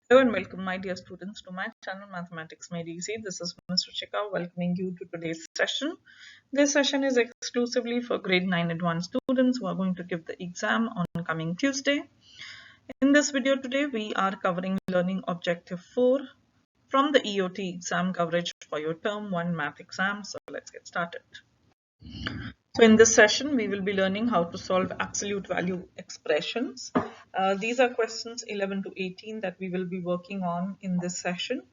Hello and welcome, my dear students, to my channel Mathematics Made Easy. This is Mr. Chika welcoming you to today's session. This session is exclusively for grade 9 advanced students who are going to give the exam on coming Tuesday. In this video today, we are covering learning objective 4 from the EOT exam coverage for your term 1 math exam. So let's get started. So in this session, we will be learning how to solve absolute value expressions. These are questions 11 to 18 that we will be working on in this session.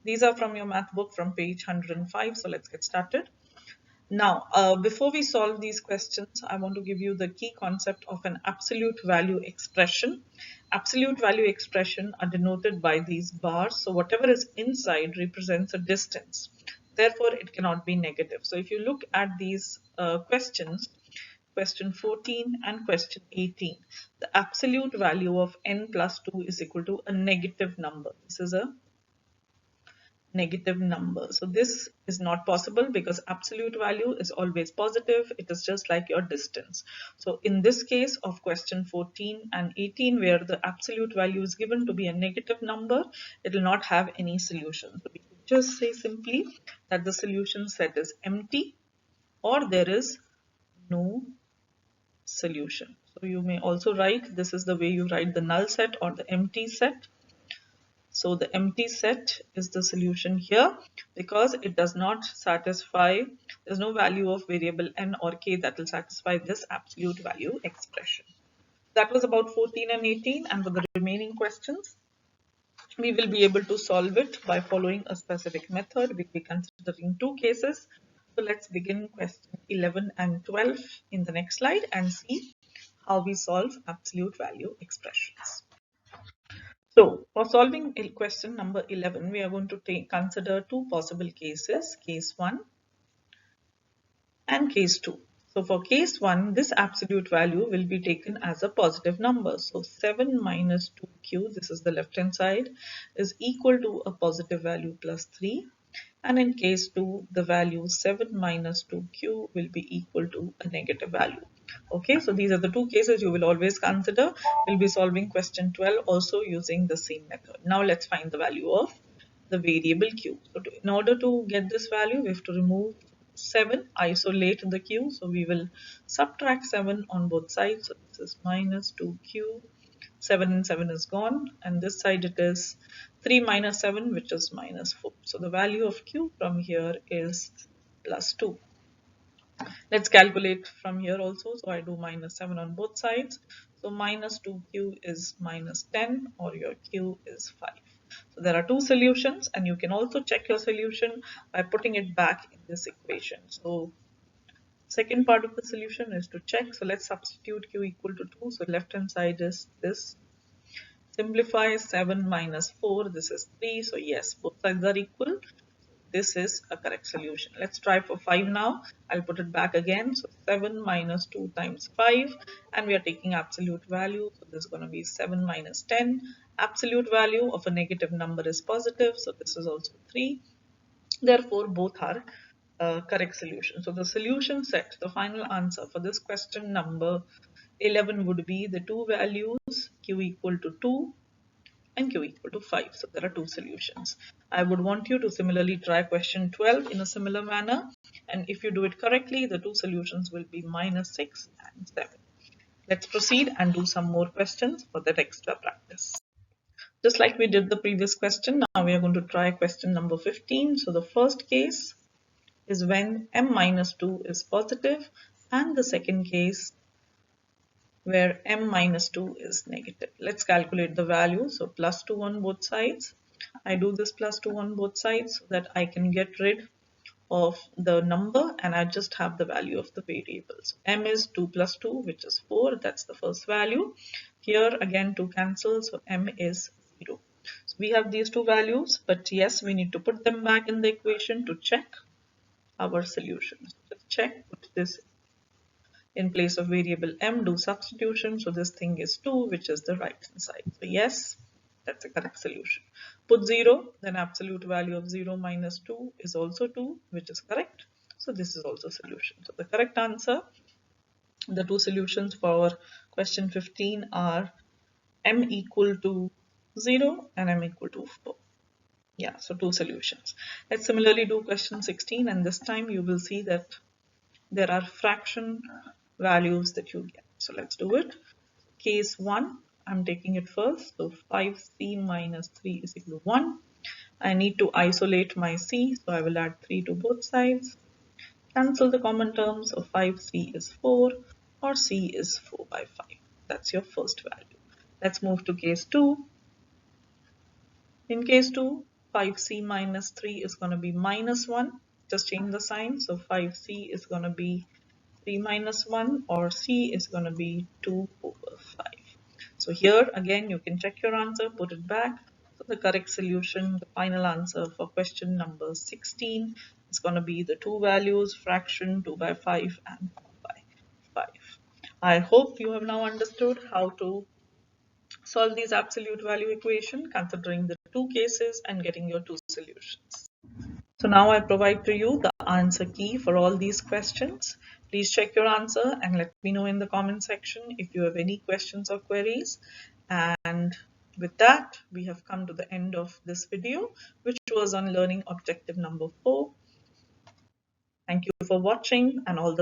These are from your math book from page 105. So let's get started. Now, before we solve these questions, I want to give you the key concept of an absolute value expression. Absolute value expression are denoted by these bars. So whatever is inside represents a distance. Therefore, it cannot be negative. So if you look at these questions, question 14 and question 18, the absolute value of n plus 2 is equal to a negative number. This is a negative number. So this is not possible because absolute value is always positive. It is just like your distance. So in this case of question 14 and 18, where the absolute value is given to be a negative number, it will not have any solution. So we could just say simply that the solution set is empty or there is no solution. So you may also write, this is the way you write the null set or the empty set. So the empty set is the solution here because it does not satisfy, there's no value of variable n or k that will satisfy this absolute value expression. That was about 14 and 18, and for the remaining questions, we will be able to solve it by following a specific method. We'll be considering two cases. So let's begin question 11 and 12 in the next slide and see how we solve absolute value expressions. So for solving question number 11, we are going to consider two possible cases, case 1 and case 2. So for case 1, this absolute value will be taken as a positive number. So 7 minus 2q, this is the left hand side, is equal to a positive value plus 3. And in case 2, the value 7 minus 2q will be equal to a negative value. Okay, so these are the two cases you will always consider. We'll be solving question 12 also using the same method. Now let's find the value of the variable q. So in order to get this value, we have to remove 7, isolate the q. So we will subtract 7 on both sides. So this is minus 2q. 7 and 7 is gone, and this side it is 3 minus 7, which is minus 4. So the value of q from here is plus 2. Let's calculate from here also. So I do minus 7 on both sides. So minus 2q is minus 10, or your q is 5. So there are two solutions, and you can also check your solution by putting it back in this equation. So second part of the solution is to check. So let's substitute q equal to 2. So left hand side is this. Simplify 7 minus 4. This is 3. So yes, both sides are equal. This is a correct solution. Let's try for 5 now. I'll put it back again. So 7 minus 2 times 5. And we are taking absolute value. So this is going to be 7 minus 10. Absolute value of a negative number is positive. So this is also 3. Therefore, both are correct solution. So the solution set, the final answer for this question number 11 would be the two values q equal to 2 and q equal to 5. So there are two solutions. I would want you to similarly try question 12 in a similar manner. And if you do it correctly, the two solutions will be minus 6 and 7. Let's proceed and do some more questions for that extra practice. Just like we did the previous question, now we are going to try question number 15. So the first case is when m minus 2 is positive, and the second case where m minus 2 is negative. Let's calculate the value. So plus 2 on both sides. I do this plus 2 on both sides so that I can get rid of the number and I just have the value of the variables. M is 2 plus 2, which is 4. That's the first value. Here again 2 cancels, so m is 0. So we have these two values, but yes, we need to put them back in the equation to check our solutions. Just check, put this in place of variable m, do substitution. So this thing is 2, which is the right hand side. So yes, that's a correct solution. Put 0, then absolute value of 0 minus 2 is also 2, which is correct. So this is also solution. So the correct answer, the two solutions for question 15 are m equal to 0, and m equal to 4. Yeah, so two solutions. Let's similarly do question 16, and this time you will see that there are fraction values that you get. So let's do it. Case 1, I'm taking it first. So 5c minus 3 is equal to 1. I need to isolate my c, so I will add 3 to both sides. Cancel the common terms, so 5c is 4 or c is 4 by 5. That's your first value. Let's move to case 2. In case 2, 5c minus 3 is going to be minus 1. Just change the sign. So 5c is going to be 3 minus 1, or c is going to be 2 over 5. So here again you can check your answer, put it back. So the correct solution, the final answer for question number 16 is going to be the two values, fraction 2 by 5 and 4 by 5. I hope you have now understood how to solve these absolute value equation considering the two cases and getting your two solutions. So now I provide to you the answer key for all these questions. Please check your answer and let me know in the comment section if you have any questions or queries. And with that, we have come to the end of this video, which was on learning objective number 4. Thank you for watching, and all the